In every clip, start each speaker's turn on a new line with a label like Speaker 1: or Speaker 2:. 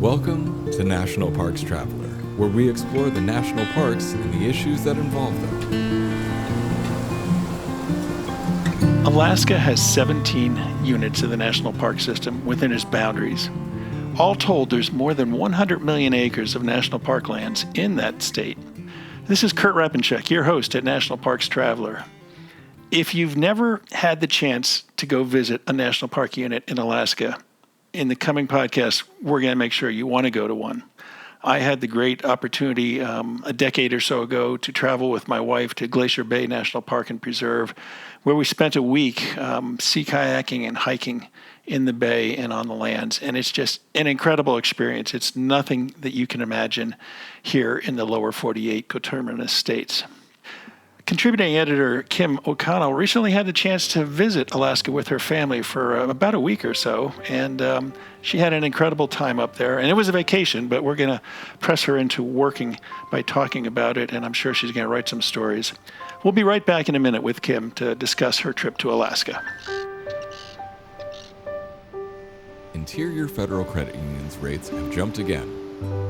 Speaker 1: Welcome to National Parks Traveler, where we explore the national parks and the issues that involve them.
Speaker 2: Alaska has 17 units of the national park system within its boundaries. All told, there's more than 100 million acres of national park lands in that state. This is Kurt Repenchuk, your host at National Parks Traveler. If you've never had the chance to go visit a national park unit in Alaska, in the coming podcast, we're going to make sure you want to go to one. I had the great opportunity a decade or so ago to travel with my wife to Glacier Bay National Park and Preserve, where we spent a week sea kayaking and hiking in the bay and on the lands. And it's just an incredible experience. It's nothing that you can imagine here in the lower 48 coterminous states. Contributing editor Kim O'Connell recently had the chance to visit Alaska with her family for about a week or so, and she had an incredible time up there. And it was a vacation, but we're going to press her into working by talking about it, and I'm sure she's going to write some stories. We'll be right back in a minute with Kim to discuss her trip to Alaska.
Speaker 1: Interior Federal Credit Union's rates have jumped again.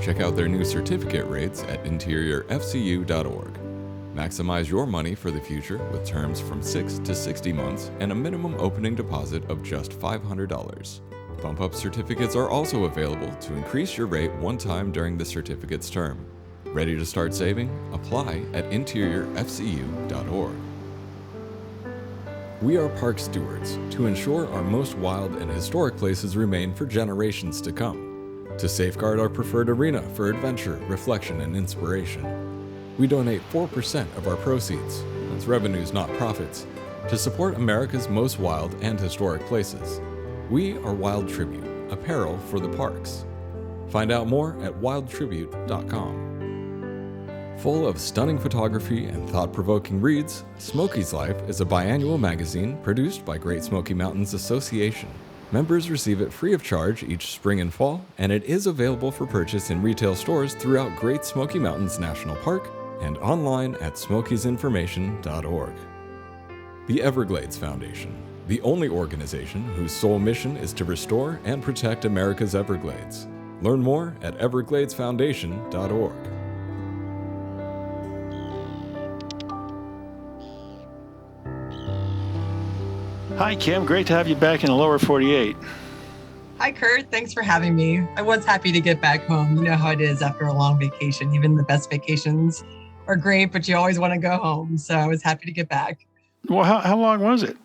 Speaker 1: Check out their new certificate rates at interiorfcu.org. Maximize your money for the future with terms from 6 to 60 months and a minimum opening deposit of just $500. Bump-up certificates are also available to increase your rate one time during the certificate's term. Ready to start saving? Apply at interiorfcu.org. We are park stewards to ensure our most wild and historic places remain for generations to come. To safeguard our preferred arena for adventure, reflection, and inspiration. We donate 4% of our proceeds, that's revenues not profits, to support America's most wild and historic places. We are Wild Tribute, apparel for the parks. Find out more at wildtribute.com. Full of stunning photography and thought-provoking reads, Smoky's Life is a biannual magazine produced by Great Smoky Mountains Association. Members receive it free of charge each spring and fall, and it is available for purchase in retail stores throughout Great Smoky Mountains National Park and online at smokiesinformation.org. The Everglades Foundation, the only organization whose sole mission is to restore and protect America's Everglades. Learn more at evergladesfoundation.org.
Speaker 2: Hi, Kim. Great to have you back in the lower 48.
Speaker 3: Hi, Kurt. Thanks for having me. I was happy to get back home. You know how it is after a long vacation. Even the best vacations are great, but you always want to go home. So I was happy to get back.
Speaker 2: Well, how long was it?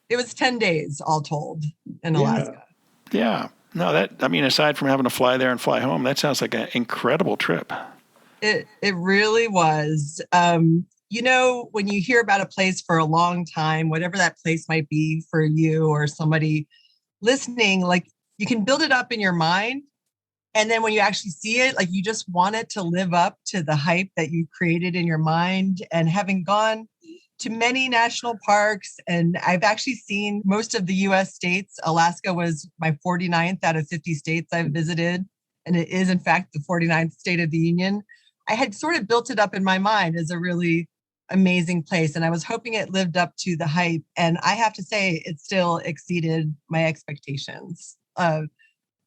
Speaker 3: It was 10 days all told in Alaska.
Speaker 2: Yeah. No, aside from having to fly there and fly home, that sounds like an incredible trip.
Speaker 3: It really was. When you hear about a place for a long time, whatever that place might be for you or somebody listening, like you can build it up in your mind. And then when you actually see it, like you just want it to live up to the hype that you created in your mind. And having gone to many national parks, and I've actually seen most of the US states. Alaska was my 49th out of 50 states I've visited. And it is, in fact, the 49th state of the union. I had sort of built it up in my mind as a really amazing place. And I was hoping it lived up to the hype. And I have to say, it still exceeded my expectations.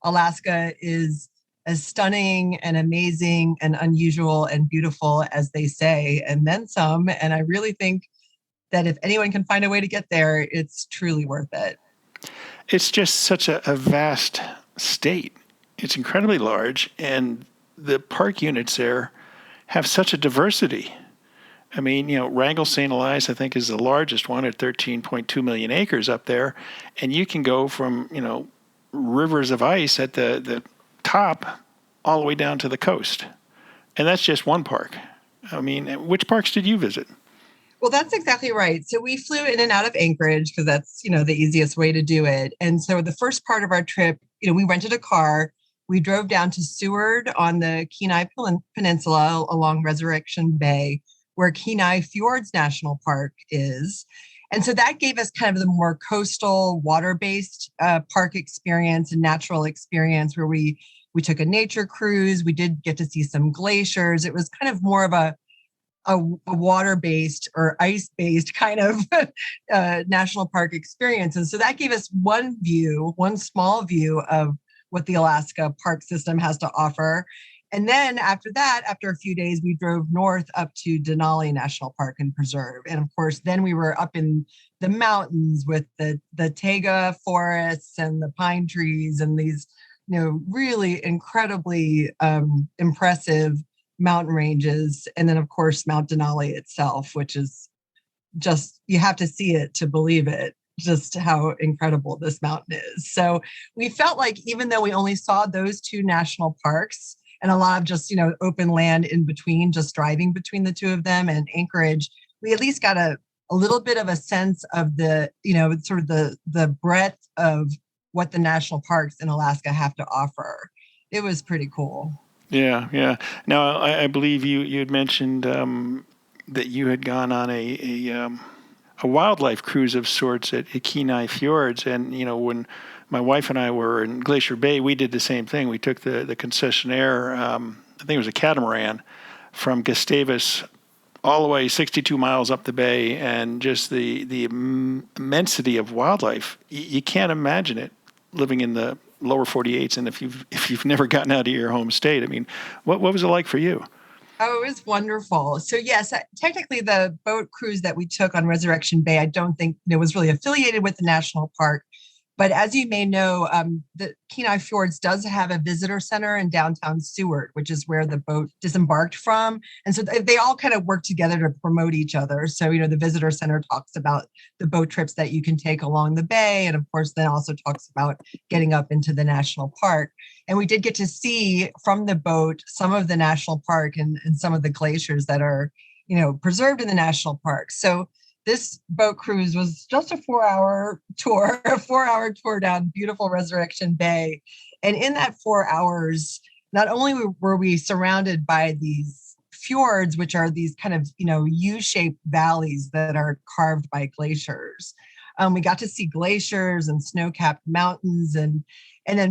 Speaker 3: Alaska is as stunning and amazing and unusual and beautiful as they say, and then some. And I really think that if anyone can find a way to get there, it's truly worth it.
Speaker 2: It's just such a vast state. It's incredibly large, and the park units there have such a diversity. I mean, Wrangell-St. Elias, I think, is the largest one at 13.2 million acres up there. And you can go from, rivers of ice at the top all the way down to the coast. And that's just one park. I mean, which parks did you visit?
Speaker 3: Well, that's exactly right. So we flew in and out of Anchorage because that's, the easiest way to do it. And so the first part of our trip, we rented a car. We drove down to Seward on the Kenai Peninsula along Resurrection Bay, where Kenai Fjords National Park is. And so that gave us kind of the more coastal, water-based park experience and natural experience where we took a nature cruise. We did get to see some glaciers. It was kind of more of a a water-based or ice-based kind of national park experience. And so that gave us one small view of what the Alaska park system has to offer. And then after that, after a few days, we drove north up to Denali National Park and Preserve. And of course, then we were up in the mountains with the taiga forests and the pine trees and these, really incredibly impressive mountain ranges. And then, of course, Mount Denali itself, which is just, you have to see it to believe it, just how incredible this mountain is. So we felt like even though we only saw those two national parks, and a lot of just, open land in between, just driving between the two of them and Anchorage, we at least got a little bit of a sense of the, sort of the breadth of what the national parks in Alaska have to offer. It was pretty cool.
Speaker 2: Yeah, yeah. Now, I believe you had mentioned that you had gone on a wildlife cruise of sorts at Kenai Fjords, and when my wife and I were in Glacier Bay, we did the same thing. We took the concessionaire, I think it was a catamaran, from Gustavus all the way 62 miles up the bay, and just the immensity of wildlife. You can't imagine it living in the lower 48s, and if you've never gotten out of your home state. I mean, what was it like for you?
Speaker 3: Oh, it was wonderful. So yes, technically the boat cruise that we took on Resurrection Bay, I don't think it was really affiliated with the national park. But as you may know, the Kenai Fjords does have a visitor center in downtown Seward, which is where the boat disembarked from. And so they all kind of work together to promote each other. So, the visitor center talks about the boat trips that you can take along the bay. And of course, then also talks about getting up into the national park. And we did get to see from the boat some of the national park and some of the glaciers that are, preserved in the national park. So this boat cruise was just a 4-hour tour down beautiful Resurrection Bay. And in that 4 hours, not only were we surrounded by these fjords, which are these kind of, U-shaped valleys that are carved by glaciers. We got to see glaciers and snow-capped mountains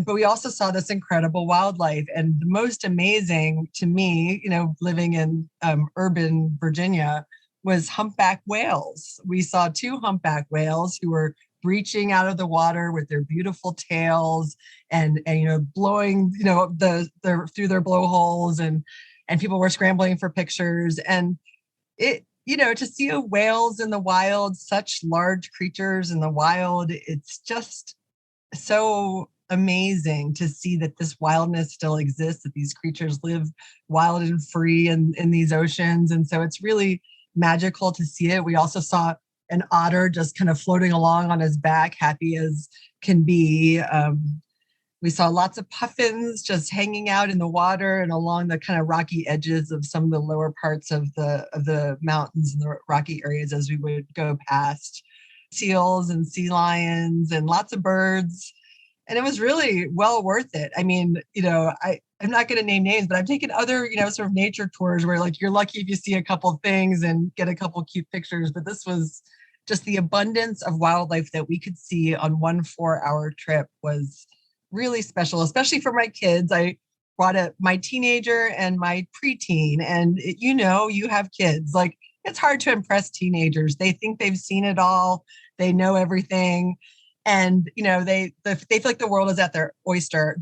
Speaker 3: but we also saw this incredible wildlife. And the most amazing to me, living in urban Virginia, was humpback whales. We saw 2 humpback whales who were breaching out of the water with their beautiful tails and blowing, through their blowholes, and people were scrambling for pictures. And it, to see whales in the wild, such large creatures in the wild, it's just so amazing to see that this wildness still exists, that these creatures live wild and free in these oceans. And so it's really magical to see it. We also saw an otter just kind of floating along on his back, happy as can be. We saw lots of puffins just hanging out in the water and along the kind of rocky edges of some of the lower parts of the mountains and the rocky areas as we would go past. Seals and sea lions and lots of birds. And it was really well worth it. I mean, I'm not going to name names, but I've taken other, sort of nature tours where like you're lucky if you see a couple of things and get a couple of cute pictures. But this was just the abundance of wildlife that we could see on one 4-hour trip was really special, especially for my kids. I brought my teenager and my preteen, and you have kids. Like, it's hard to impress teenagers. They think they've seen it all. They know everything. And, they feel like the world is at their oyster.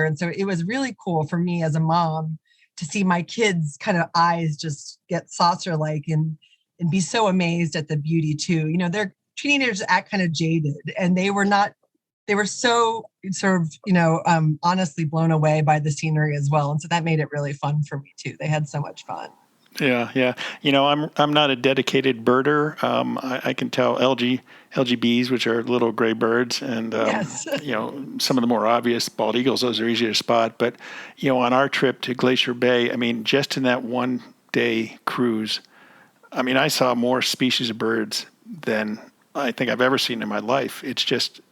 Speaker 3: And so it was really cool for me as a mom to see my kids' kind of eyes just get saucer-like and be so amazed at the beauty too. Their teenagers act kind of jaded, and they were so sort of, honestly blown away by the scenery as well. And so that made it really fun for me too. They had so much fun.
Speaker 2: Yeah, yeah. I'm not a dedicated birder. I can tell LGBs, which are little gray birds, and
Speaker 3: Yes.
Speaker 2: Some of the more obvious bald eagles. Those are easier to spot. But on our trip to Glacier Bay, I mean, just in that 1-day cruise, I mean, I saw more species of birds than I think I've ever seen in my life. It's just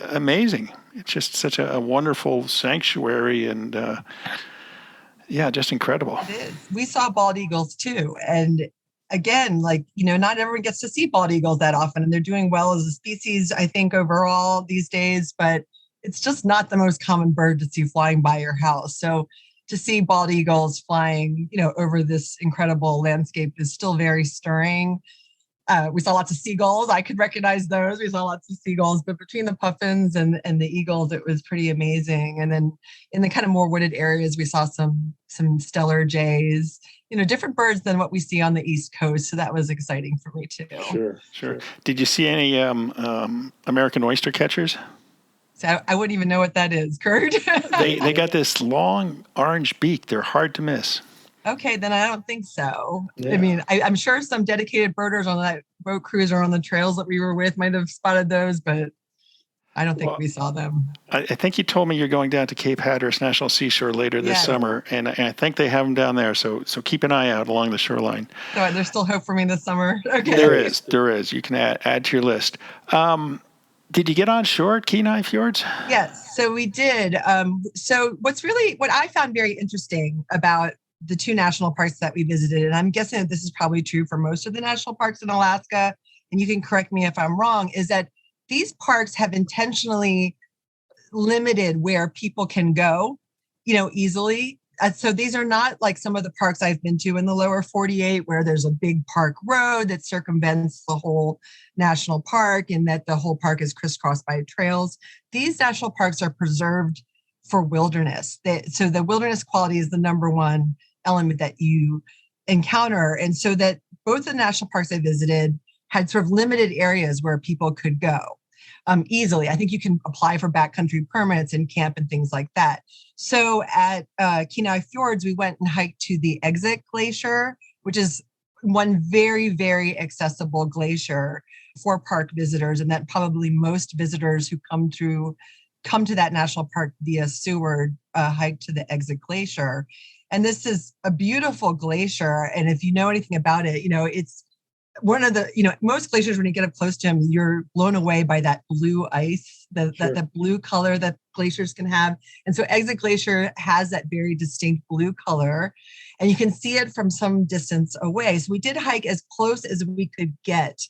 Speaker 2: amazing. It's just such a wonderful sanctuary and. Yeah, just incredible.
Speaker 3: It is. We saw bald eagles too. And again, not everyone gets to see bald eagles that often, and they're doing well as a species, I think, overall these days, but it's just not the most common bird to see flying by your house. So to see bald eagles flying, over this incredible landscape is still very stirring. We saw lots of seagulls. I could recognize those. We saw lots of seagulls, but between the puffins and the eagles, it was pretty amazing. And then in the kind of more wooded areas, we saw some stellar jays, different birds than what we see on the East Coast. So that was exciting for me too.
Speaker 2: Sure. Did you see any American oyster catchers?
Speaker 3: So I wouldn't even know what that is, Kurt.
Speaker 2: They got this long orange beak. They're hard to miss.
Speaker 3: Okay, then I don't think so.
Speaker 4: Yeah.
Speaker 3: I mean, I'm sure some dedicated birders on that boat cruise or on the trails that we were with might have spotted those, but I don't think we saw them.
Speaker 2: I think you told me you're going down to Cape Hatteras National Seashore later this summer, and I think they have them down there. So keep an eye out along the shoreline.
Speaker 3: So there's still hope for me this summer. Okay.
Speaker 2: There is. You can add to your list. Did you get on shore at Kenai Fjords?
Speaker 3: Yes, so we did. So what I found very interesting about the two national parks that we visited, and I'm guessing that this is probably true for most of the national parks in Alaska, and you can correct me if I'm wrong, is that these parks have intentionally limited where people can go, easily. So these are not like some of the parks I've been to in the lower 48 where there's a big park road that circumvents the whole national park and that the whole park is crisscrossed by trails. These national parks are preserved for wilderness. So the wilderness quality is the number one element that you encounter. And so that both the national parks I visited had sort of limited areas where people could go easily. I think you can apply for backcountry permits and camp and things like that. So at Kenai Fjords, we went and hiked to the Exit Glacier, which is one very, very accessible glacier for park visitors. And that probably most visitors who come to that national park via Seward hike to the Exit Glacier. And this is a beautiful glacier. And if you know anything about it, it's one of the, most glaciers, when you get up close to them, you're blown away by that blue ice, that blue color that glaciers can have. And so Exit Glacier has that very distinct blue color, and you can see it from some distance away. So we did hike as close as we could get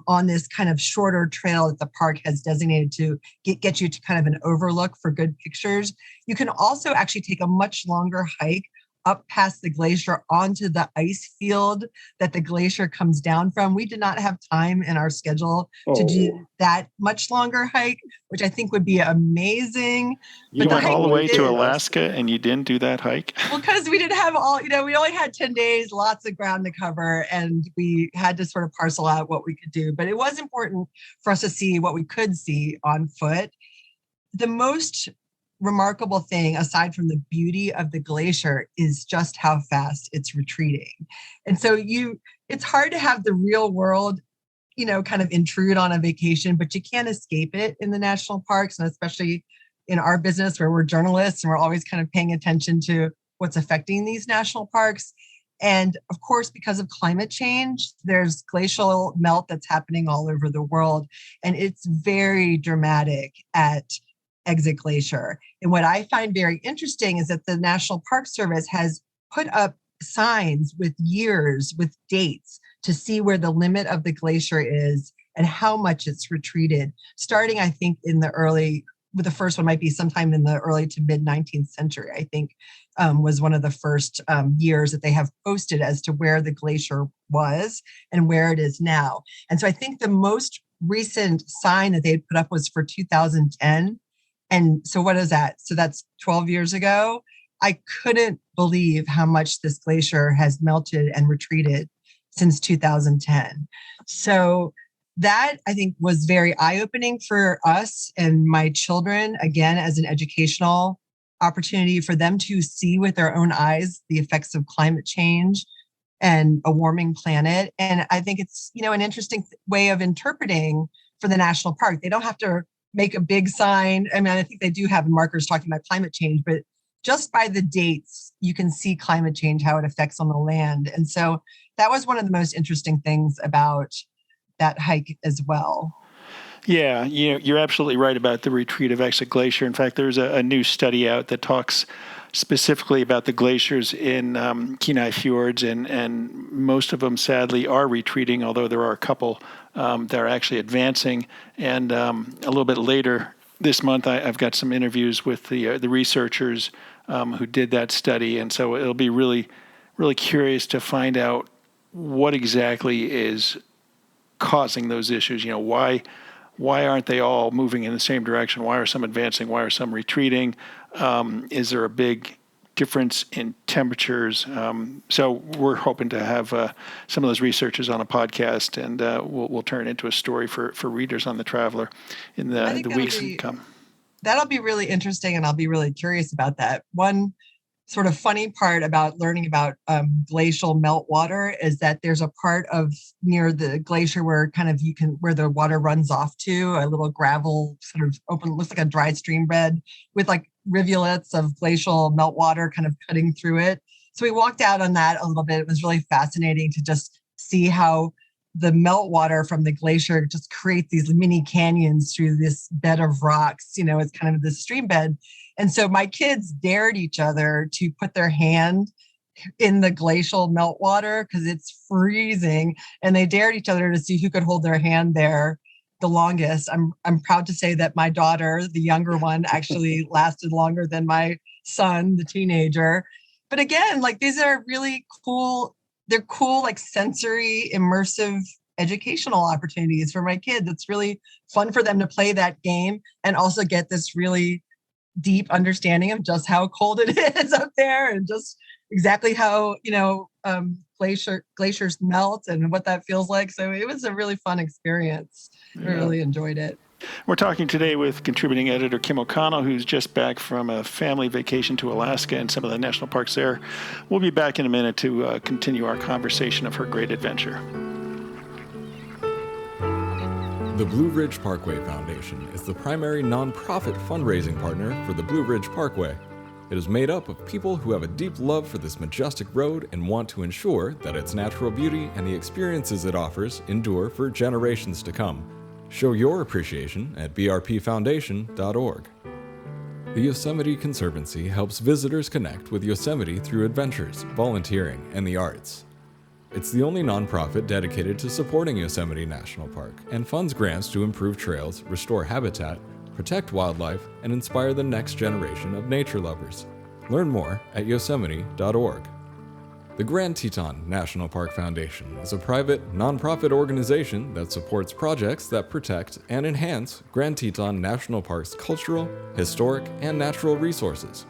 Speaker 3: on this kind of shorter trail that the park has designated to get you to kind of an overlook for good pictures. You can also actually take a much longer hike up past the glacier onto the ice field that the glacier comes down from. We did not have time in our schedule to do that much longer hike, which I think would be amazing.
Speaker 2: You went all the way to Alaska and you didn't do that hike?
Speaker 3: Well, because we didn't have we only had 10 days, lots of ground to cover, and we had to sort of parcel out what we could do. But it was important for us to see what we could see on foot. The most remarkable thing, aside from the beauty of the glacier, is just how fast it's retreating. And so it's hard to have the real world, kind of intrude on a vacation, but you can't escape it in the national parks, and especially in our business where we're journalists and we're always kind of paying attention to what's affecting these national parks. And of course, because of climate change, there's glacial melt that's happening all over the world. And it's very dramatic at Exit Glacier. And what I find very interesting is that the National Park Service has put up signs with years, with dates, to see where the limit of the glacier is and how much it's retreated, starting, I think, the first one might be sometime in the early to mid 19th century, I think, was one of the first years that they have posted as to where the glacier was and where it is now. And so I think the most recent sign that they had put up was for 2010. And so what is that? So that's 12 years ago. I couldn't believe how much this glacier has melted and retreated since 2010. So that, I think, was very eye-opening for us and my children, again, as an educational opportunity for them to see with their own eyes the effects of climate change and a warming planet. And I think it's, an interesting way of interpreting for the national park. They don't have to make a big sign. I mean, I think they do have markers talking about climate change, but just by the dates, you can see climate change, how it affects on the land. And so that was one of the most interesting things about that hike as well.
Speaker 2: Yeah, you're absolutely right about the retreat of Exit Glacier. In fact, there's a new study out that talks specifically about the glaciers in Kenai Fjords, and most of them, sadly, are retreating, although there are a couple that are actually advancing. And a little bit later this month I've got some interviews with the researchers who did that study, and so it'll be really, really curious to find out what exactly is causing those issues. Why aren't they all moving in the same direction? Why are some advancing? Why are some retreating? Is there a big difference in temperatures? So we're hoping to have some of those researchers on a podcast, and we'll turn it into a story for readers on the Traveler in the weeks to come.
Speaker 3: That'll be really interesting, and I'll be really curious about that. One sort of funny part about learning about glacial meltwater is that there's a part of near the glacier where where the water runs off to a little gravel sort of open, looks like a dry stream bed with like rivulets of glacial meltwater kind of cutting through it. So we walked out on that a little bit. It was really fascinating to just see how the meltwater from the glacier just creates these mini canyons through this bed of rocks. It's kind of this stream bed. And so my kids dared each other to put their hand in the glacial meltwater because it's freezing. And they dared each other to see who could hold their hand there the longest. I'm proud to say that my daughter, the younger one, actually lasted longer than my son, the teenager. But again, like these are really cool. They're cool, like sensory, immersive educational opportunities for my kids. It's really fun for them to play that game and also get this really deep understanding of just how cold it is up there and just exactly how, glaciers melt and what that feels like. So it was a really fun experience. Yeah. I really enjoyed it.
Speaker 2: We're talking today with contributing editor Kim O'Connell, who's just back from a family vacation to Alaska and some of the national parks there. We'll be back in a minute to continue our conversation of her great adventure.
Speaker 1: The Blue Ridge Parkway Foundation is the primary nonprofit fundraising partner for the Blue Ridge Parkway. It is made up of people who have a deep love for this majestic road and want to ensure that its natural beauty and the experiences it offers endure for generations to come. Show your appreciation at brpfoundation.org. The Yosemite Conservancy helps visitors connect with Yosemite through adventures, volunteering, and the arts. It's the only nonprofit dedicated to supporting Yosemite National Park and funds grants to improve trails, restore habitat, protect wildlife, and inspire the next generation of nature lovers. Learn more at yosemite.org. The Grand Teton National Park Foundation is a private, nonprofit organization that supports projects that protect and enhance Grand Teton National Park's cultural, historic, and natural resources.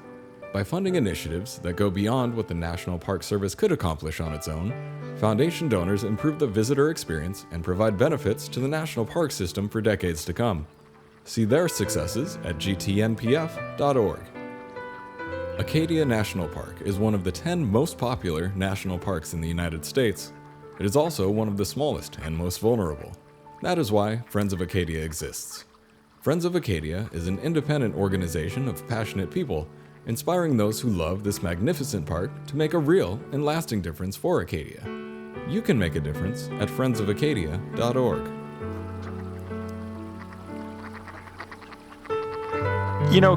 Speaker 1: By funding initiatives that go beyond what the National Park Service could accomplish on its own, Foundation donors improve the visitor experience and provide benefits to the National Park System for decades to come. See their successes at gtnpf.org. Acadia National Park is one of the 10 most popular national parks in the United States. It is also one of the smallest and most vulnerable. That is why Friends of Acadia exists. Friends of Acadia is an independent organization of passionate people, inspiring those who love this magnificent park to make a real and lasting difference for Acadia. You can make a difference at friendsofacadia.org.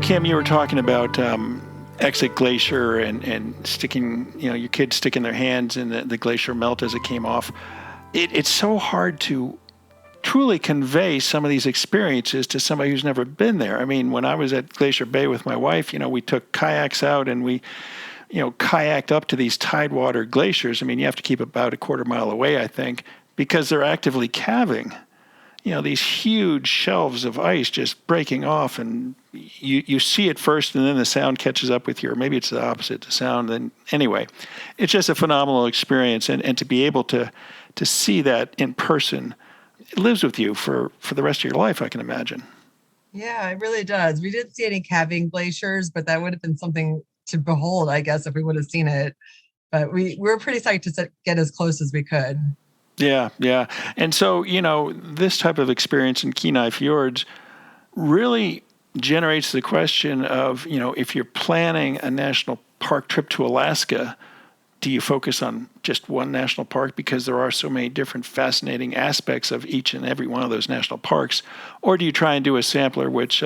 Speaker 2: Kim, you were talking about exit glacier and sticking, your kids sticking their hands in the glacier melt as it came off. It's so hard to truly convey some of these experiences to somebody who's never been there. I mean, when I was at Glacier Bay with my wife, we took kayaks out and we, kayaked up to these tidewater glaciers. I mean, you have to keep about a quarter mile away, I think, because they're actively calving. These huge shelves of ice just breaking off, and you see it first, and then the sound catches up with you, or maybe it's the opposite, the sound. And anyway, it's just a phenomenal experience, and to be able to see that in person, it lives with you for the rest of your life, I can imagine.
Speaker 3: Yeah, it really does. We didn't see any calving glaciers, but that would have been something to behold, I guess, if we would have seen it. But we were pretty psyched to get as close as we could.
Speaker 2: Yeah. And so, this type of experience in Kenai Fjords really generates the question of, if you're planning a national park trip to Alaska, do you focus on just one national park because there are so many different fascinating aspects of each and every one of those national parks? Or do you try and do a sampler, which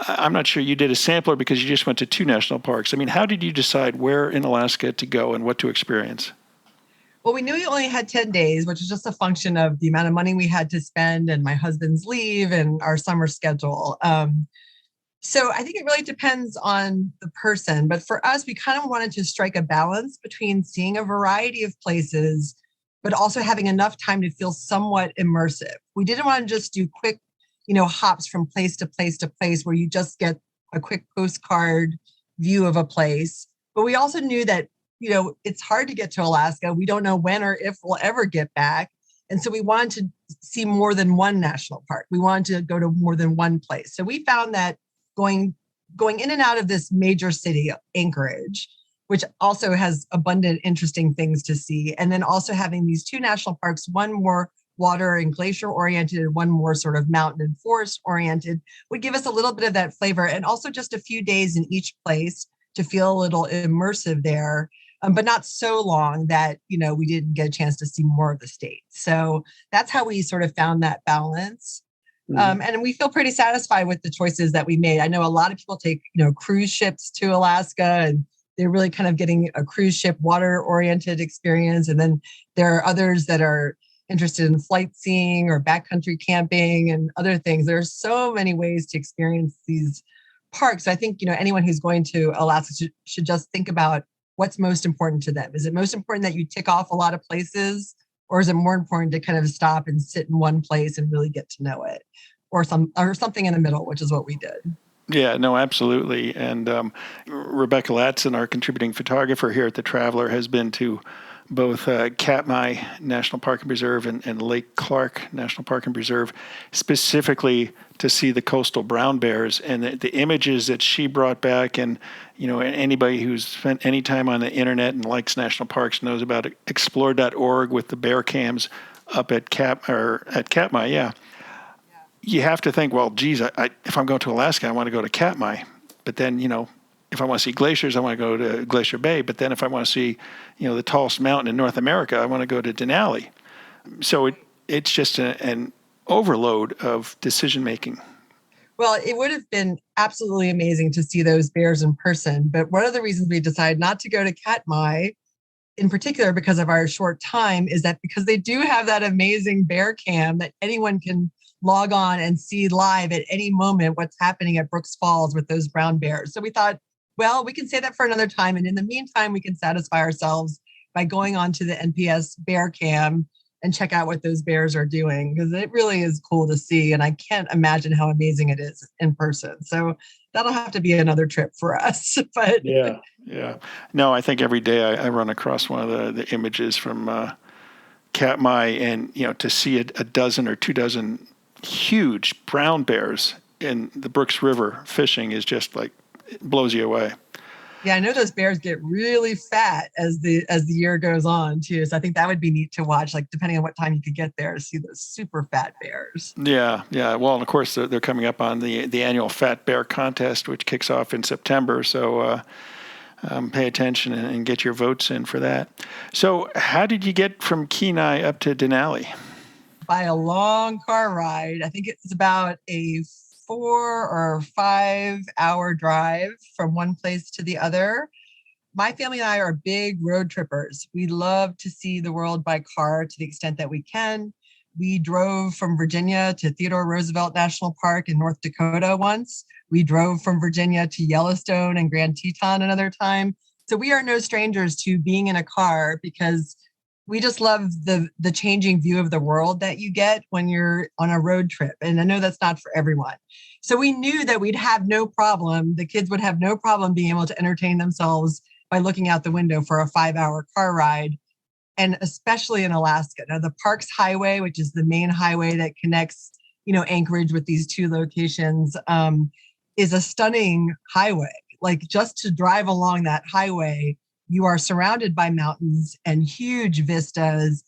Speaker 2: I'm not sure you did a sampler because you just went to 2 national parks. I mean, how did you decide where in Alaska to go and what to experience?
Speaker 3: Well, we knew we only had 10 days, which is just a function of the amount of money we had to spend and my husband's leave and our summer schedule. So I think it really depends on the person. But for us, we kind of wanted to strike a balance between seeing a variety of places, but also having enough time to feel somewhat immersive. We didn't want to just do quick, hops from place to place to place where you just get a quick postcard view of a place. But we also knew that, it's hard to get to Alaska. We don't know when or if we'll ever get back. And so we wanted to see more than one national park. We wanted to go to more than one place. So we found that going in and out of this major city, Anchorage, which also has abundant, interesting things to see. And then also having these two national parks, one more water and glacier oriented and one more sort of mountain and forest oriented, would give us a little bit of that flavor. And also just a few days in each place to feel a little immersive there, but not so long that, we didn't get a chance to see more of the state. So that's how we sort of found that balance. And we feel pretty satisfied with the choices that we made. I know a lot of people take, cruise ships to Alaska, and they're really kind of getting a cruise ship water-oriented experience. And then there are others that are interested in flight seeing or backcountry camping and other things. There are so many ways to experience these parks. So I think, anyone who's going to Alaska should just think about what's most important to them. Is it most important that you tick off a lot of places? Or is it more important to kind of stop and sit in one place and really get to know it, or something in the middle, which is what we did?
Speaker 2: Yeah, no, absolutely. And Rebecca Latson, our contributing photographer here at The Traveler, has been to both Katmai National Park and Preserve and Lake Clark National Park and Preserve, specifically to see the coastal brown bears. And the images that she brought back, and anybody who's spent any time on the internet and likes national parks knows about explore.org with the bear cams up at Katmai. Yeah. You have to think, well, geez, if I'm going to Alaska, I want to go to Katmai. But then, if I want to see glaciers, I want to go to Glacier Bay. But then if I want to see, the tallest mountain in North America, I want to go to Denali. So it's just an overload of decision making.
Speaker 3: Well, it would have been absolutely amazing to see those bears in person. But one of the reasons we decided not to go to Katmai, in particular because of our short time, is that because they do have that amazing bear cam that anyone can log on and see live at any moment what's happening at Brooks Falls with those brown bears. So we thought, well, we can say that for another time. And in the meantime, we can satisfy ourselves by going on to the NPS bear cam and check out what those bears are doing, because it really is cool to see. And I can't imagine how amazing it is in person. So that'll have to be another trip for us. But
Speaker 2: yeah. No, I think every day I run across one of the images from Katmai, and, to see a dozen or 2 dozen huge brown bears in the Brooks River fishing is just like, it blows you away.
Speaker 3: Yeah, I know those bears get really fat as the year goes on too. So I think that would be neat to watch, like depending on what time you could get there to see those super fat bears.
Speaker 2: Yeah. Well, and of course they're coming up on the annual Fat Bear Contest, which kicks off in September. So pay attention and get your votes in for that. So how did you get from Kenai up to Denali?
Speaker 3: By a long car ride. I think it's about a 4 or 5 hour drive from one place to the other. My family and I are big road trippers. We love to see the world by car to the extent that we can. We drove from Virginia to Theodore Roosevelt National Park in North Dakota once. We drove from Virginia to Yellowstone and Grand Teton another time. So we are no strangers to being in a car, because we just love the changing view of the world that you get when you're on a road trip. And I know that's not for everyone. So we knew that we'd have no problem. The kids would have no problem being able to entertain themselves by looking out the window for a 5-hour car ride. And especially in Alaska. Now, the Parks Highway, which is the main highway that connects, Anchorage with these two locations, is a stunning highway. Like, just to drive along that highway, you are surrounded by mountains and huge vistas.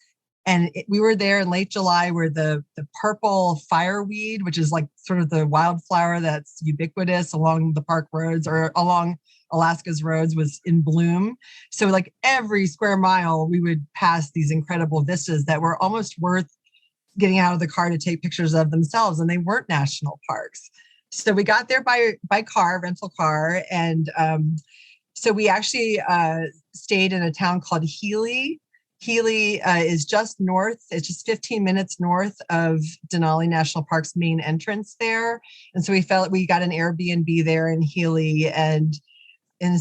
Speaker 3: And we were there in late July where the purple fireweed, which is like sort of the wildflower that's ubiquitous along the park roads or along Alaska's roads, was in bloom. So like every square mile, we would pass these incredible vistas that were almost worth getting out of the car to take pictures of themselves. And they weren't national parks. So we got there by car, rental car. And so we actually stayed in a town called Healy. Healy is just north. It's just 15 minutes north of Denali National Park's main entrance there. And so we got an Airbnb there in Healy, and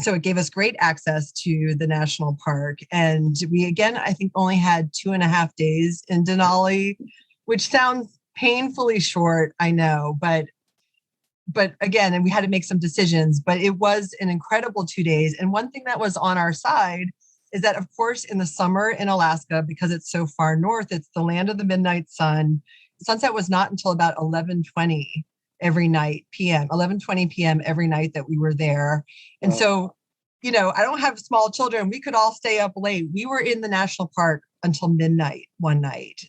Speaker 3: so it gave us great access to the national park. And we, again, I think only had 2.5 days in Denali, which sounds painfully short, I know, but again, and we had to make some decisions, but it was an incredible 2 days. And one thing that was on our side is that, of course, in the summer in Alaska, because it's so far north, it's the land of the midnight sun. Sunset was not until about 11:20 every night p.m., 11:20 p.m. every night that we were there. And so, I don't have small children. We could all stay up late. We were in the national park until midnight one night.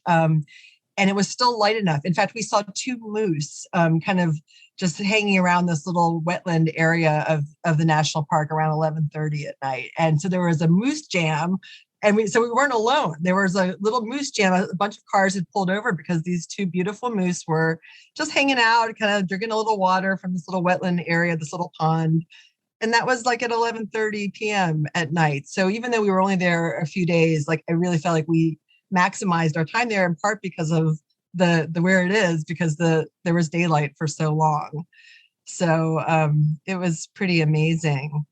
Speaker 3: And it was still light enough. In fact, we saw 2 moose kind of just hanging around this little wetland area of the national park around 11:30 at night. And so there was a moose jam, and we weren't alone. There was a little moose jam. A bunch of cars had pulled over because these 2 beautiful moose were just hanging out, kind of drinking a little water from this little wetland area, this little pond. And that was like at 11:30 p.m. at night. So even though we were only there a few days, like I really felt like we maximized our time there, in part because of the where it is, because there was daylight for so long. So it was pretty amazing.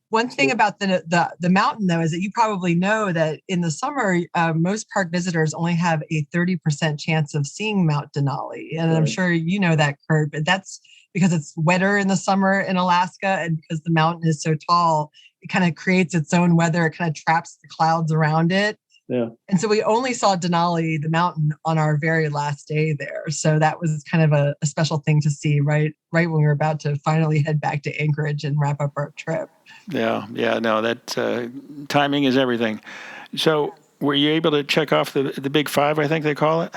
Speaker 3: One thing about the mountain, though, is that you probably know that in the summer, most park visitors only have a 30% chance of seeing Mount Denali. And I'm sure you know that, Kurt, but that's because it's wetter in the summer in Alaska, and because the mountain is so tall, it kind of creates its own weather. It kind of traps the clouds around it.
Speaker 4: Yeah.
Speaker 3: And so we only saw Denali, the mountain, on our very last day there. So that was kind of a special thing to see right when we were about to finally head back to Anchorage and wrap up our trip.
Speaker 2: Yeah, no, that timing is everything. So were you able to check off the big 5, I think they call it?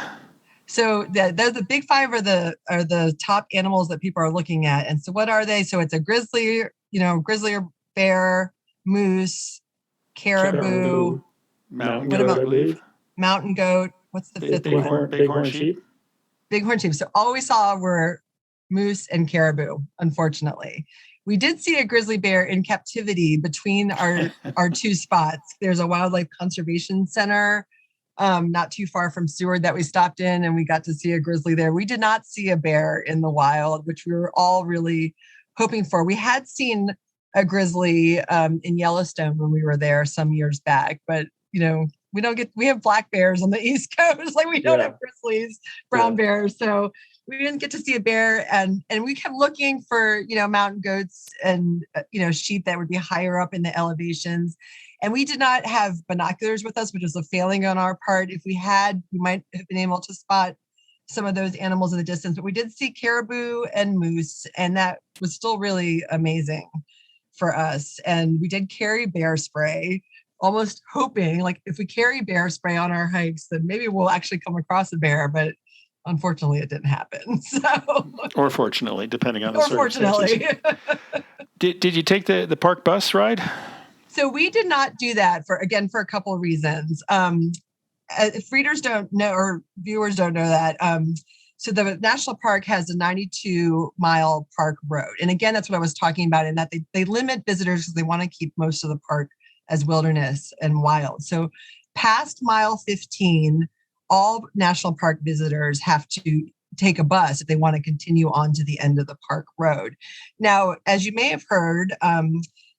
Speaker 3: So the big 5 are the top animals that people are looking at. And so what are they? So it's a grizzly or bear, moose, caribou.
Speaker 4: Mountain
Speaker 3: What
Speaker 4: goat,
Speaker 3: about
Speaker 4: I believe.
Speaker 3: Mountain goat? What's the 5th one?
Speaker 4: Bighorn sheep.
Speaker 3: Bighorn sheep. So all we saw were moose and caribou, unfortunately. We did see a grizzly bear in captivity between our 2 spots. There's a wildlife conservation center not too far from Seward that we stopped in, and we got to see a grizzly there. We did not see a bear in the wild, which we were all really hoping for. We had seen a grizzly in Yellowstone when we were there some years back, but we have black bears on the East Coast. Like we don't have grizzlies, brown bears. So we didn't get to see a bear, and we kept looking for, mountain goats and, sheep that would be higher up in the elevations. And we did not have binoculars with us, which was a failing on our part. If we had, we might have been able to spot some of those animals in the distance, but we did see caribou and moose, and that was still really amazing for us. And we did carry bear spray, almost hoping, like, if we carry bear spray on our hikes, then maybe we'll actually come across a bear, but unfortunately it didn't happen. So,
Speaker 2: or fortunately, depending on the circumstances. Did you take the park bus ride?
Speaker 3: So we did not do that for a couple of reasons. If readers don't know, or viewers don't know that, so the national park has a 92-mile park road. And again, that's what I was talking about, in that they limit visitors because they want to keep most of the park as wilderness and wild. So past mile 15, all national park visitors have to take a bus if they want to continue on to the end of the park road. Now, as you may have heard,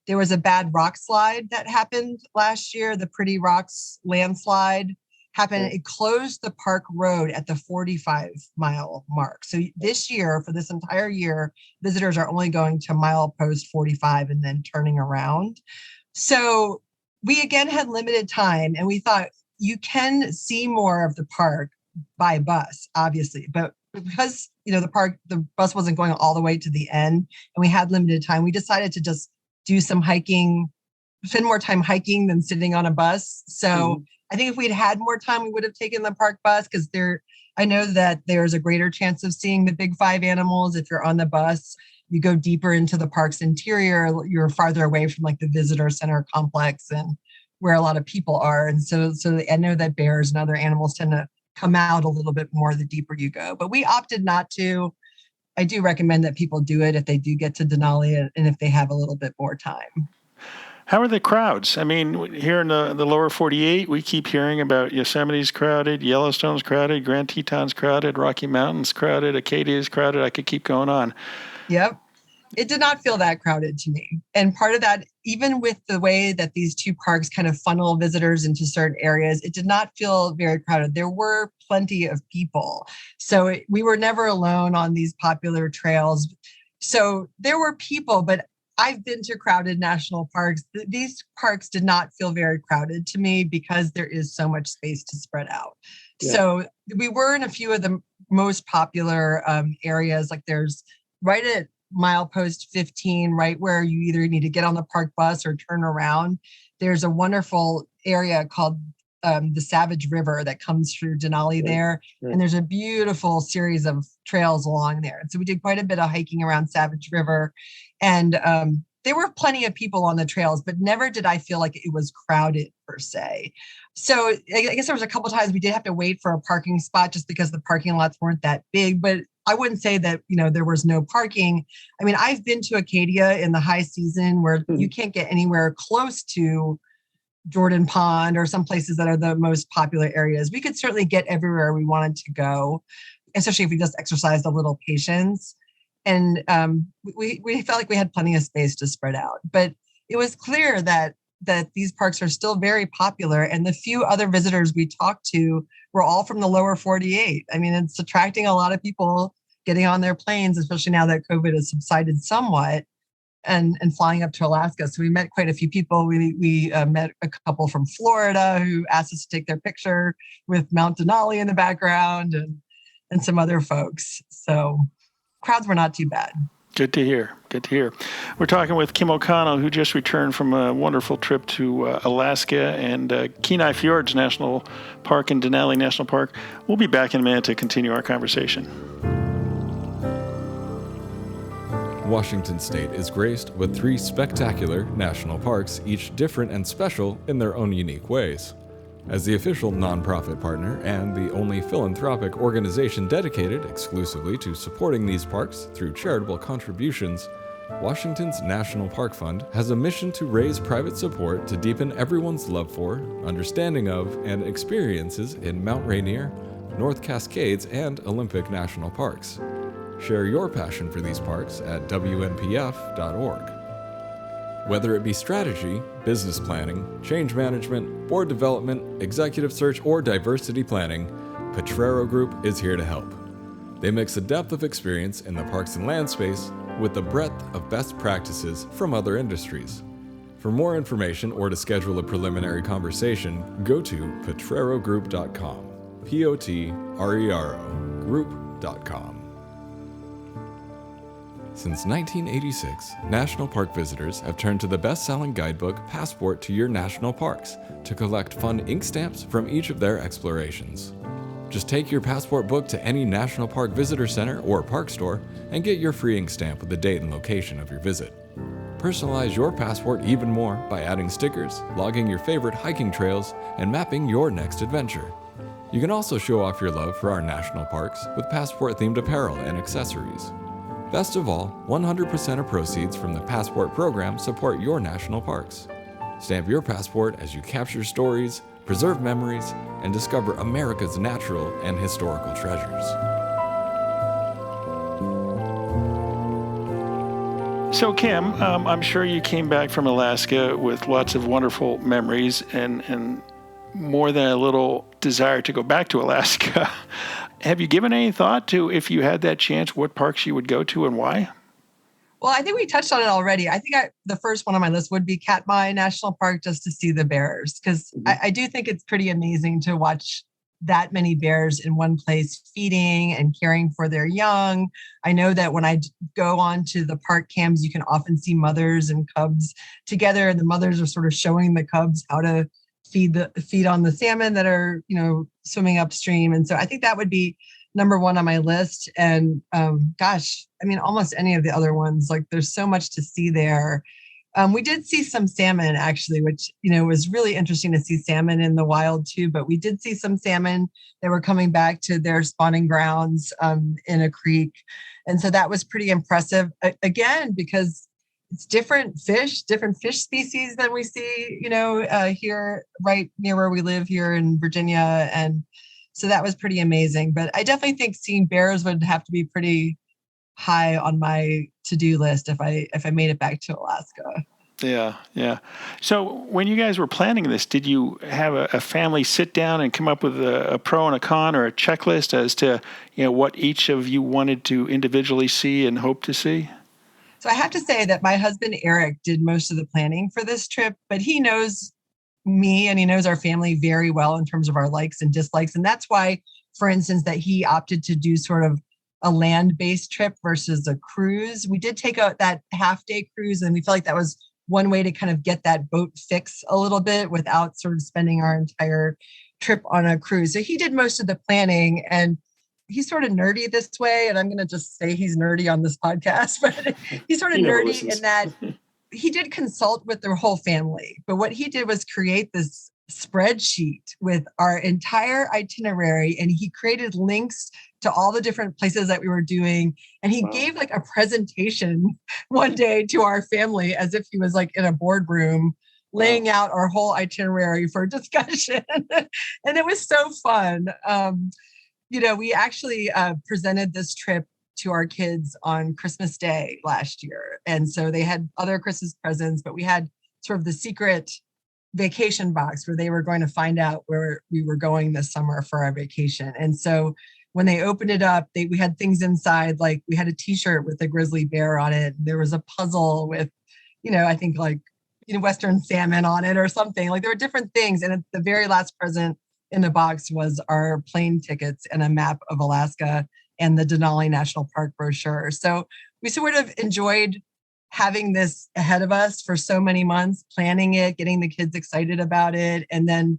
Speaker 3: there was a bad rock slide that happened last year. The Pretty Rocks landslide happened. It closed the park road at the 45-mile mark. So this year, for this entire year, visitors are only going to milepost 45 and then turning around. So we again had limited time, and we thought you can see more of the park by bus, obviously, but because the bus wasn't going all the way to the end, and we had limited time, we decided to just do some hiking, spend more time hiking than sitting on a bus. So I think if we'd had more time, we would have taken the park bus, because I know that there's a greater chance of seeing the big 5 animals if you're on the bus. You go deeper into the park's interior, you're farther away from like the visitor center complex and where a lot of people are. And so I know that bears and other animals tend to come out a little bit more the deeper you go, but we opted not to. I do recommend that people do it if they do get to Denali and if they have a little bit more time.
Speaker 2: How are the crowds? I mean, here in the lower 48, we keep hearing about Yosemite's crowded, Yellowstone's crowded, Grand Teton's crowded, Rocky Mountain's crowded, Acadia's crowded. I could keep going on.
Speaker 3: Yep. It did not feel that crowded to me. And part of that, even with the way that these two parks kind of funnel visitors into certain areas, it did not feel very crowded. There were plenty of people. So we were never alone on these popular trails. So there were people, but I've been to crowded national parks. These parks did not feel very crowded to me because there is so much space to spread out. Yeah. So we were in a few of the most popular areas, like there's right at milepost 15, right where you either need to get on the park bus or turn around. There's a wonderful area called the Savage River that comes through Denali there. Right. And there's a beautiful series of trails along there. And so we did quite a bit of hiking around Savage River. And there were plenty of people on the trails, but never did I feel like it was crowded per se. So I guess there was a couple of times we did have to wait for a parking spot just because the parking lots weren't that big, but I wouldn't say that, there was no parking. I mean, I've been to Acadia in the high season where you can't get anywhere close to Jordan Pond or some places that are the most popular areas. We could certainly get everywhere we wanted to go, especially if we just exercised a little patience. And we felt like we had plenty of space to spread out. But it was clear that these parks are still very popular. And the few other visitors we talked to were all from the lower 48. I mean, it's attracting a lot of people getting on their planes, especially now that COVID has subsided somewhat, and flying up to Alaska. So we met quite a few people. We met a couple from Florida who asked us to take their picture with Mount Denali in the background and some other folks. So crowds were not too bad.
Speaker 2: Good to hear. Good to hear. We're talking with Kim O'Connell, who just returned from a wonderful trip to Alaska and Kenai Fjords National Park and Denali National Park. We'll be back in a minute to continue our conversation.
Speaker 1: Washington State is graced with 3 spectacular national parks, each different and special in their own unique ways. As the official nonprofit partner and the only philanthropic organization dedicated exclusively to supporting these parks through charitable contributions, Washington's National Park Fund has a mission to raise private support to deepen everyone's love for, understanding of, and experiences in Mount Rainier, North Cascades, and Olympic National Parks. Share your passion for these parks at WNPF.org. Whether it be strategy, business planning, change management, board development, executive search, or diversity planning, Potrero Group is here to help. They mix the depth of experience in the parks and land space with the breadth of best practices from other industries. For more information or to schedule a preliminary conversation, go to potrerogroup.com. Potrero group.com. Since 1986, national park visitors have turned to the best-selling guidebook Passport to Your National Parks to collect fun ink stamps from each of their explorations. Just take your passport book to any national park visitor center or park store and get your free ink stamp with the date and location of your visit. Personalize your passport even more by adding stickers, logging your favorite hiking trails, and mapping your next adventure. You can also show off your love for our national parks with passport-themed apparel and accessories. Best of all, 100% of proceeds from the Passport program support your national parks. Stamp your passport as you capture stories, preserve memories, and discover America's natural and historical treasures.
Speaker 2: So, Kim, I'm sure you came back from Alaska with lots of wonderful memories and more than a little desire to go back to Alaska. Have you given any thought to, if you had that chance, what parks you would go to and why?
Speaker 3: Well, I think we touched on it already. I think the first one on my list would be Katmai National Park, just to see the bears, because I do think it's pretty amazing to watch that many bears in one place feeding and caring for their young. I know that when I go on to the park cams, you can often see mothers and cubs together, and the mothers are sort of showing the cubs how to feed on the salmon that are, swimming upstream. And so I think that would be number one on my list. And almost any of the other ones, like there's so much to see there. We did see some salmon actually, which, was really interesting to see salmon in the wild too, but we did see some salmon that were coming back to their spawning grounds in a creek. And so that was pretty impressive again, because it's different fish species than we see, here right near where we live here in Virginia. And so that was pretty amazing. But I definitely think seeing bears would have to be pretty high on my to-do list if I made it back to Alaska.
Speaker 2: Yeah, yeah. So when you guys were planning this, did you have a family sit down and come up with a pro and a con or a checklist as to, what each of you wanted to individually see and hope to see?
Speaker 3: So I have to say that my husband, Eric, did most of the planning for this trip, but he knows me and he knows our family very well in terms of our likes and dislikes. And that's why, for instance, that he opted to do sort of a land-based trip versus a cruise. We did take that half-day cruise, and we felt like that was one way to kind of get that boat fix a little bit without sort of spending our entire trip on a cruise. So he did most of the planning, and he's sort of nerdy this way, and I'm going to just say he's nerdy on this podcast, but he's sort of nerdy in that he did consult with their whole family. But what he did was create this spreadsheet with our entire itinerary, and he created links to all the different places that we were doing. And he gave like a presentation one day to our family as if he was like in a boardroom laying out our whole itinerary for discussion. And it was so fun. We actually presented this trip to our kids on Christmas Day last year. And so they had other Christmas presents, but we had sort of the secret vacation box where they were going to find out where we were going this summer for our vacation. And so when they opened it up, we had things inside, like we had a t-shirt with a grizzly bear on it. There was a puzzle with, I think like, Western salmon on it or something. Like there were different things. And the very last present in the box was our plane tickets and a map of Alaska and the Denali National Park brochure. So we sort of enjoyed having this ahead of us for so many months, planning it, getting the kids excited about it, and then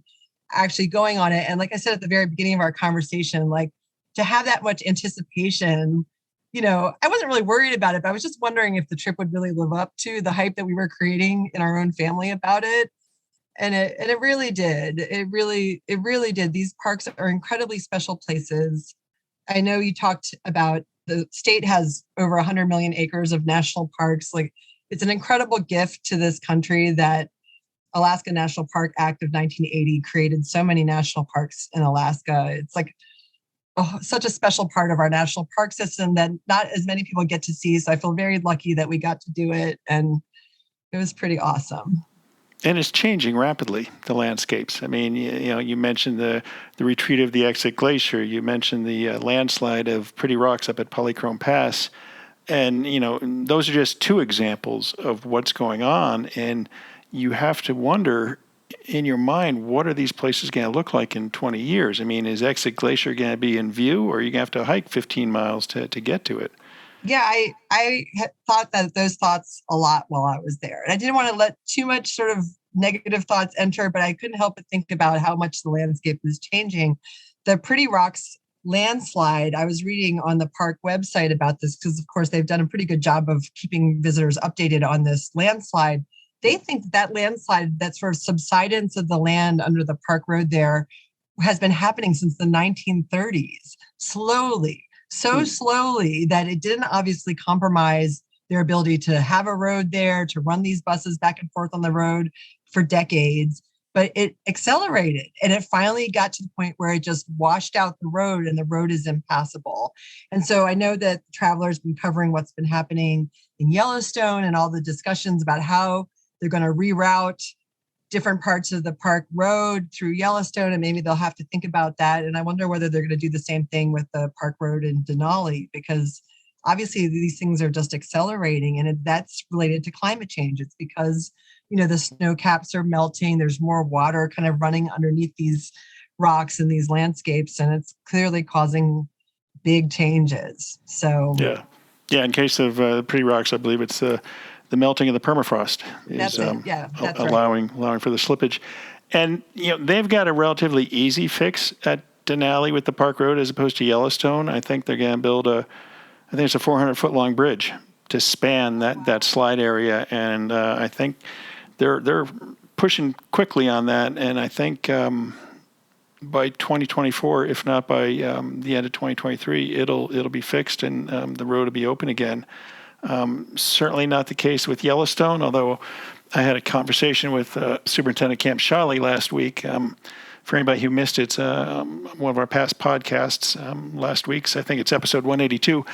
Speaker 3: actually going on it. And like I said at the very beginning of our conversation, like to have that much anticipation, I wasn't really worried about it, but I was just wondering if the trip would really live up to the hype that we were creating in our own family about it. And it really did. It really did. These parks are incredibly special places. I know you talked about the state has over 100 million acres of national parks. Like it's an incredible gift to this country that Alaska National Park Act of 1980 created so many national parks in Alaska. It's like such a special part of our national park system that not as many people get to see. So I feel very lucky that we got to do it. And it was pretty awesome.
Speaker 2: And it's changing rapidly, the landscapes. I mean, you mentioned the retreat of the Exit Glacier. You mentioned the landslide of Pretty Rocks up at Polychrome Pass. And, those are just two examples of what's going on. And you have to wonder in your mind, what are these places going to look like in 20 years? I mean, is Exit Glacier going to be in view, or are you going to have to hike 15 miles to get to it?
Speaker 3: Yeah, I had thought those thoughts a lot while I was there. And I didn't want to let too much sort of negative thoughts enter, but I couldn't help but think about how much the landscape is changing. The Pretty Rocks landslide, I was reading on the park website about this because, of course, they've done a pretty good job of keeping visitors updated on this landslide. They think that landslide, that sort of subsidence of the land under the park road there, has been happening since the 1930s, slowly. So slowly that it didn't obviously compromise their ability to have a road there, to run these buses back and forth on the road for decades, but it accelerated. And it finally got to the point where it just washed out the road and the road is impassable. And so I know that travelers have been covering what's been happening in Yellowstone and all the discussions about how they're going to reroute different parts of the park road through Yellowstone, and maybe they'll have to think about that. And I wonder whether they're going to do the same thing with the park road in Denali, because obviously these things are just accelerating, and that's related to climate change. It's because, the snow caps are melting. There's more water kind of running underneath these rocks and these landscapes, and it's clearly causing big changes. So
Speaker 2: yeah. In case of Pretty Rocks, I believe it's the melting of the permafrost is allowing for the slippage. And they've got a relatively easy fix at Denali with the park road as opposed to Yellowstone. I think they're going to build it's a 400-foot long bridge to span that slide area, and I think they're pushing quickly on that. And I think by 2024, if not by the end of 2023, it'll be fixed and the road will be open again. Certainly not the case with Yellowstone, although I had a conversation with Superintendent Camp Shawley last week. For anybody who missed it, one of our past podcasts last week's, I think it's episode 182.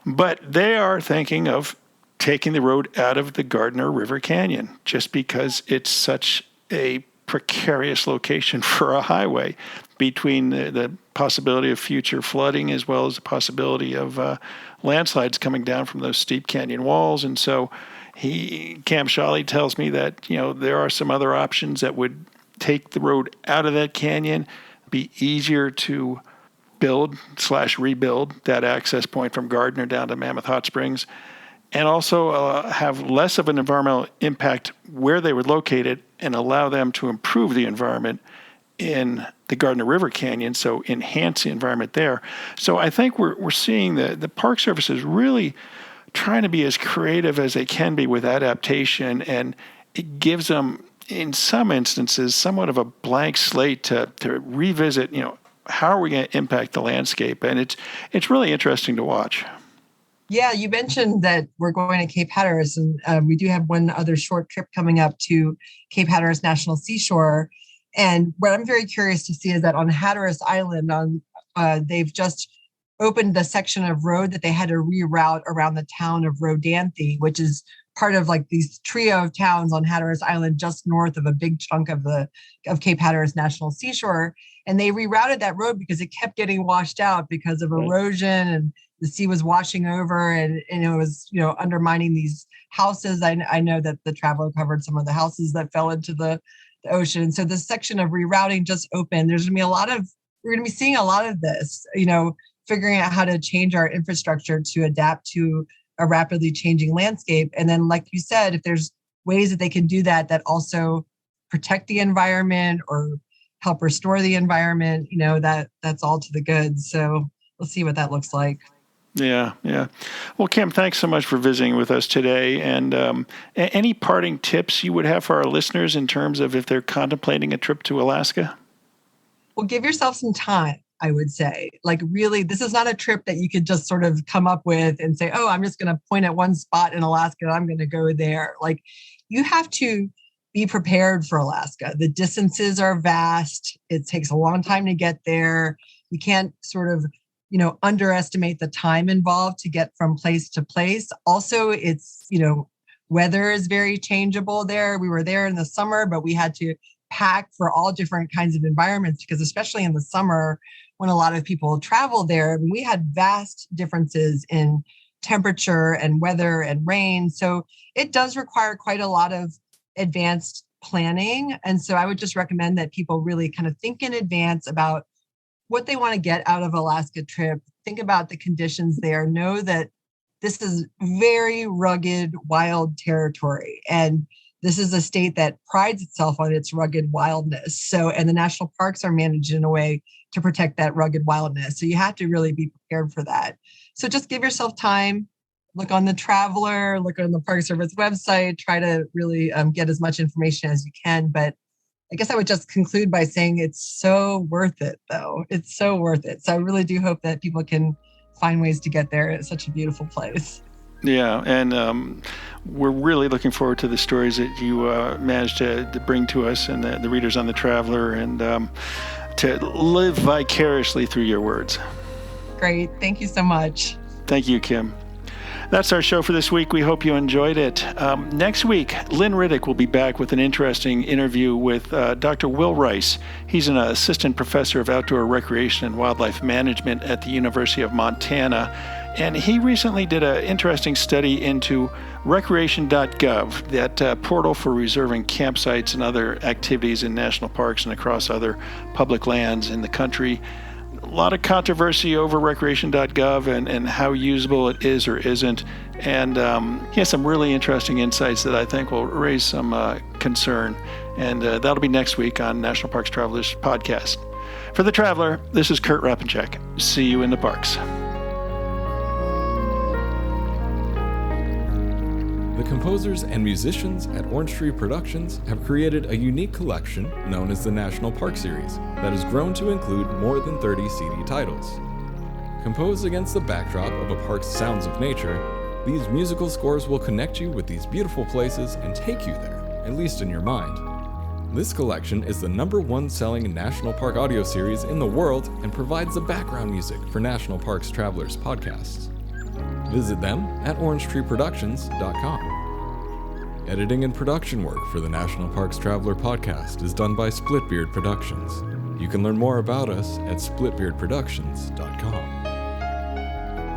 Speaker 2: But they are thinking of taking the road out of the Gardner River Canyon just because it's such a precarious location for a highway, between the possibility of future flooding as well as the possibility of landslides coming down from those steep canyon walls. And so Camp Shawley tells me that, there are some other options that would take the road out of that canyon, be easier to build/rebuild that access point from Gardner down to Mammoth Hot Springs, and also have less of an environmental impact where they were located and allow them to improve the environment in the Gardner River Canyon, so enhance the environment there. So I think we're seeing the Park Service is really trying to be as creative as they can be with adaptation, and it gives them, in some instances, somewhat of a blank slate to revisit, how are we going to impact the landscape? And it's really interesting to watch.
Speaker 3: Yeah, you mentioned that we're going to Cape Hatteras, and we do have one other short trip coming up to Cape Hatteras National Seashore. And what I'm very curious to see is that on Hatteras Island, they've just opened a section of road that they had to reroute around the town of Rodanthe, which is part of like these trio of towns on Hatteras Island, just north of a big chunk of Cape Hatteras National Seashore. And they rerouted that road because it kept getting washed out because of erosion, and the sea was washing over, and it was, undermining these houses. I know that the Traveler covered some of the houses that fell into the ocean. So this section of rerouting just opened. We're going to be seeing a lot of this, figuring out how to change our infrastructure to adapt to a rapidly changing landscape. And then, like you said, if there's ways that they can do that also protect the environment or help restore the environment, that's all to the good. So we'll see what that looks like.
Speaker 2: Yeah. Well, Kim, thanks so much for visiting with us today. And any parting tips you would have for our listeners in terms of if they're contemplating a trip to Alaska?
Speaker 3: Well, give yourself some time, I would say. Like, really, this is not a trip that you could just sort of come up with and say, oh, I'm just going to point at one spot in Alaska and I'm going to go there. Like, you have to be prepared for Alaska. The distances are vast. It takes a long time to get there. You can't sort of underestimate the time involved to get from place to place. Also, it's, weather is very changeable there. We were there in the summer, but we had to pack for all different kinds of environments because especially in the summer, when a lot of people travel there, we had vast differences in temperature and weather and rain. So it does require quite a lot of advanced planning. And so I would just recommend that people really kind of think in advance about what they want to get out of Alaska trip. Think about the conditions there. Know that this is very rugged, wild territory. And this is a state that prides itself on its rugged wildness. So, and the national parks are managed in a way to protect that rugged wildness. So you have to really be prepared for that. So just give yourself time, look on the Traveler, look on the Park Service website, try to really get as much information as you can. But I guess I would just conclude by saying it's so worth it, though. It's so worth it. So I really do hope that people can find ways to get there. It's such a beautiful place.
Speaker 2: Yeah, and we're really looking forward to the stories that you managed to bring to us and the readers on the Traveler, and to live vicariously through your words.
Speaker 3: Great. Thank you so much.
Speaker 2: Thank you, Kim. That's our show for this week. We hope you enjoyed it. Next week, Lynn Riddick will be back with an interesting interview with Dr. Will Rice. He's an assistant professor of outdoor recreation and wildlife management at the University of Montana. And he recently did an interesting study into recreation.gov, that portal for reserving campsites and other activities in national parks and across other public lands in the country. A lot of controversy over recreation.gov and how usable it is or isn't. And he has some really interesting insights that I think will raise some concern. And that'll be next week on National Parks Travelers Podcast. For The Traveler, this is Kurt Rappencheck. See you in the parks.
Speaker 1: The composers and musicians at Orange Tree Productions have created a unique collection known as the National Park Series that has grown to include more than 30 CD titles. Composed against the backdrop of a park's sounds of nature, These musical scores will connect you with these beautiful places and take you there, at least in your mind. This collection is the #1 selling national park audio series in the world and provides the background music for National Parks Travelers podcasts. Visit them at orangetreeproductions.com. Editing and production work for the National Parks Traveler podcast is done by Splitbeard Productions. You can learn more about us at splitbeardproductions.com.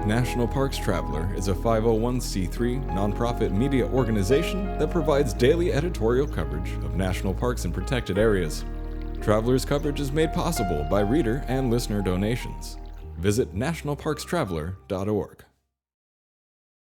Speaker 1: National Parks Traveler is a 501c3 nonprofit media organization that provides daily editorial coverage of national parks and protected areas. Traveler's coverage is made possible by reader and listener donations. Visit nationalparkstraveler.org.